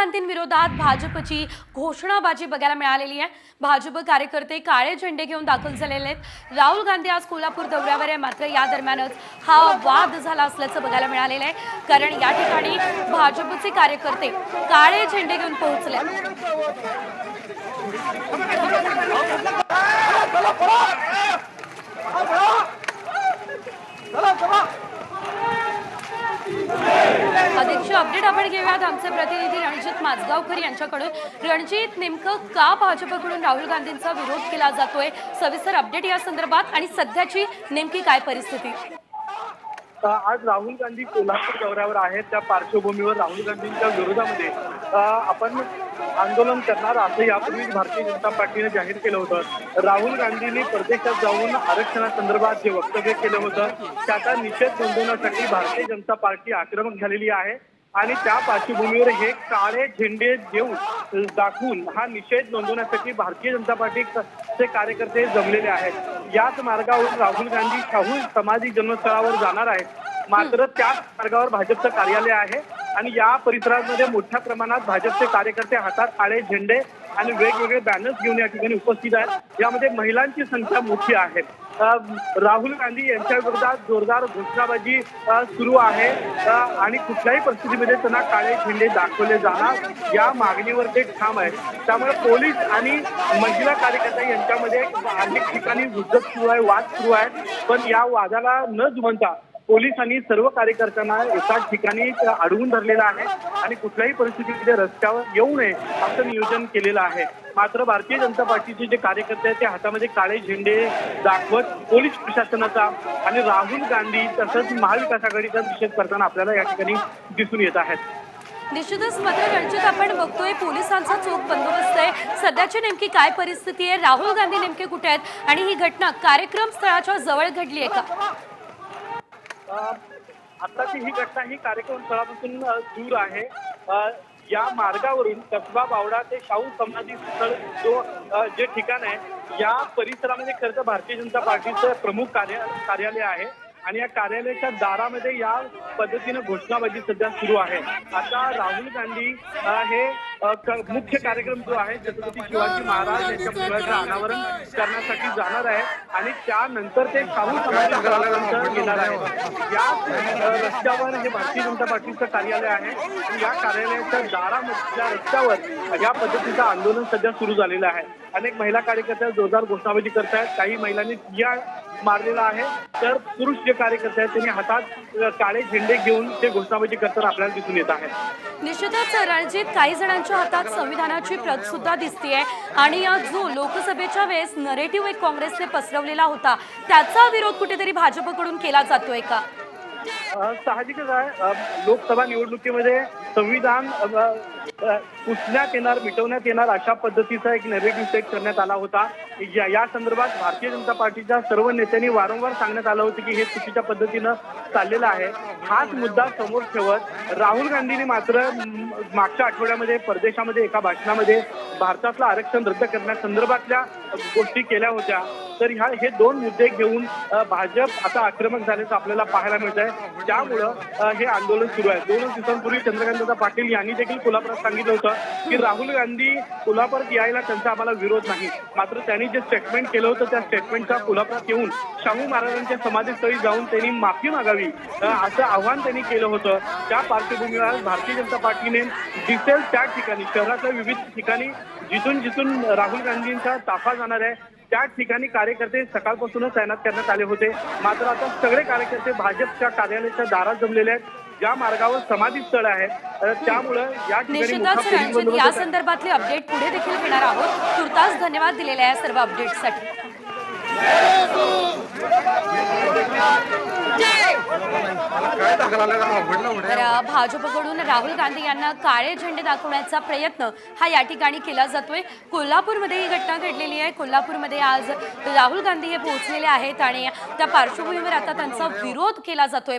गांधींविरोधात भाजपची घोषणाबाजी बघायला मिळालेली आहे। भाजप कार्यकर्ते काळे झेंडे घेऊन दाखल झालेले आहेत। राहुल गांधी आज कोल्हापूर दौऱ्यावर आहे, मात्र या दरम्यानच हा वाद झाला असल्याचं बघायला मिळालेलं आहे। कारण या ठिकाणी भाजपचे कार्यकर्ते काळे झेंडे घेऊन पोहोचले। अधिकची अपडेट आपण घेऊयात आमचे प्रतिनिधी रणजित माजगावकर यांच्याकडून। रणजित, नेमकं का भाजपकडून राहुल गांधींचा विरोध केला जातोय? सविस्तर अपडेट या संदर्भात आणि सध्याची नेमकी काय परिस्थिती? आज राहुल गांधी कोल्हापूर दौऱ्यावर आहेत, त्या पार्श्वभूमीवर राहुल गांधींच्या विरोधामध्ये आपण आंदोलन करणार असं यापूर्वीच भारतीय जनता पार्टीने जाहीर केलं होतं। राहुल गांधींनी परदेशात जाऊन आरक्षणासंदर्भात जे वक्तव्य केलं होतं त्याचा निषेध नोंदवण्यासाठी भारतीय जनता पार्टी आक्रमक झालेली आहे आणि त्या पार्श्वभूमीवर हे काळे झेंडे देऊन दाखवून हा निषेध नोंदवण्यासाठी भारतीय जनता पार्टीचे कार्यकर्ते जमलेले आहेत। याच मार्गावर राहुल गांधी शाहू समाधी जन्मस्थळावर जाणार आहेत, मात्र त्याच मार्गावर भाजपचं कार्यालय आहे आणि या परिसरामध्ये मोठ्या प्रमाणात भाजपचे कार्यकर्ते हातात काळे झेंडे आणि वेगवेगळे बॅनर्स घेऊन या ठिकाणी उपस्थित आहेत। यामध्ये महिलांची संख्या मोठी आहे। राहुल गांधी यांच्या विरोधात जोरदार घोषणाबाजी सुरू आहे आणि कुठल्याही परिस्थितीमध्ये त्यांना काळे झेंडे दाखवले जाणार या मागणीवर ते ठाम आहेत। त्यामुळे पोलीस आणि महिला कार्यकर्ते यांच्यामध्ये अनेक ठिकाणी युद्ध सुरू आहे, वाद सुरू आहे, पण या वादाला न जुमानता पोलिसांनी सर्व कार्यकर्त्यांना एकाच ठिकाणी अडवून धरलेलं आहे आणि कुठल्याही परिस्थितीमध्ये रस्त्यावर येऊ नये असं नियोजन केलेलं आहे। मात्र भारतीय जनता पार्टीचे जे कार्यकर्ते आहेत ते हातामध्ये काळे झेंडे दाखवत पोलीस प्रशासनाचा आणि राहुल गांधी तसंच महाविकास आघाडीचा निषेध करताना आपल्याला या ठिकाणी दिसून येत आहेत। निश्चितच, मात्र रणजित, आपण बघतोय पोलिसांचा चोख बंदोबस्त आहे। सध्याची नेमकी काय परिस्थिती आहे? राहुल गांधी नेमके कुठे आहेत आणि ही घटना कार्यक्रम स्थळाच्या जवळ घडली आहे का? आताची ही घटना ही कार्यक्रम स्थळापासून दूर आहे। या मार्गावरून कसबा बावडा ते शाहू समाधी स्थळ जे ठिकाण आहे या परिसरामध्ये खरं तर भारतीय जनता पार्टीचं प्रमुख कार्यालय आहे आणि या कार्यालयाच्या दारामध्ये या पद्धतीने घोषणाबाजी सध्या सुरू आहे। आता राहुल गांधी हे मुख्य कार्यक्रम जो आहे छत्रपती शिवाजी महाराज यांच्या पुतळ्याचं अनावरण करण्यासाठी जाणार आहे आणि त्यानंतर ते शाहू समाधी स्थळापर्यंत येणार आहे। या रस्त्यावर हे भारतीय जनता पार्टीचं कार्यालय आहे आणि या कार्यालयाच्या दारामधल्या रस्त्यावर या पद्धतीचं आंदोलन सध्या सुरू झालेलं आहे। अनेक महिला कार्यकर्त्या जोरदार घोषणाबाजी करतायत, काही महिलांनी ठिय्या मारलेला आहे, तर पुरुष जे कार्यकर्ते आहेत त्यांनी हातात काळे झेंडे घेऊन ते घोषणाबाजी करताना आपल्याला दिसून येत आहे। निश्चितच रणजित, काही जणांच्या हातात संविधानाची प्रत सुद्धा दिसतेय आणि जो लोकसभेच्या वेळेस नरेटिव्ह एक काँग्रेसने पसरवलेला होता त्याचा विरोध कुठेतरी भाजपकडून केला जातोय का? साहजिकच आहे, लोकसभा निवडणुकीमध्ये संविधान पुसण्यात येणार, मिटवण्यात येणार अशा पद्धतीचा एक नॅरेटिव्ह सेट करण्यात आला होता। या संदर्भात भारतीय जनता पार्टीच्या सर्व नेत्यांनी वारंवार सांगण्यात आलं होतं की हे चुकीच्या पद्धतीनं चाललेलं आहे। हाच मुद्दा समोर ठेवत राहुल गांधींनी मात्र मागच्या आठवड्यामध्ये परदेशामध्ये एका भाषणामध्ये भारतातलं आरक्षण रद्द करण्यासंदर्भातल्या गोष्टी केल्या होत्या। तर हे दोन मुद्दे घेऊन भाजप आता आक्रमक झाल्याचं आपल्याला पाहायला मिळत आहे। त्यामुळं हे आंदोलन सुरू आहे। 2 दिवसांपूर्वी चंद्रकांतदादा पाटील यांनी देखील कोल्हापुरात सांगितलं होतं की राहुल गांधी कोल्हापुरात यायला त्यांचा आम्हाला विरोध नाही, मात्र त्यांनी जे स्टेटमेंट केलं होतं त्या स्टेटमेंटचा कोल्हापुरात येऊन शाहू महाराजांच्या समाधीस्थळी जाऊन त्यांनी माफी मागावी असं आव्हान त्यांनी केलं होतं। त्या पार्श्वभूमीवर भारतीय जनता पार्टीने दिसेल त्या ठिकाणी शहरातल्या विविध ठिकाणी जिथून राहुल गांधींचा ताफा जाणार आहे त्या ठिकाणी कार्यकर्ते सकाळपासूनच तैनात करण्यात आले होते। मात्र आता सगळे कार्यकर्ते भाजपच्या कार्यालयाच्या दारात जमलेले आहेत, ज्या मार्गावर समाधी स्थळ आहे। त्यामुळे या ठिकाणी या संदर्भातले अपडेट पुढे देखील घेणार आहोत। तुर्तास धन्यवाद दिलेल्या या सर्व अपडेटसाठी। भाजपकडून राहुल गांधी यांना काळे झेंडे दाखवण्याचा प्रयत्न हा या ठिकाणी केला जातोय। कोल्हापूरमध्ये ही घटना घडलेली आहे। कोल्हापूरमध्ये आज राहुल गांधी हे पोहोचलेले आहेत आणि त्या पार्श्वभूमीवर आता त्यांचा विरोध केला जातोय।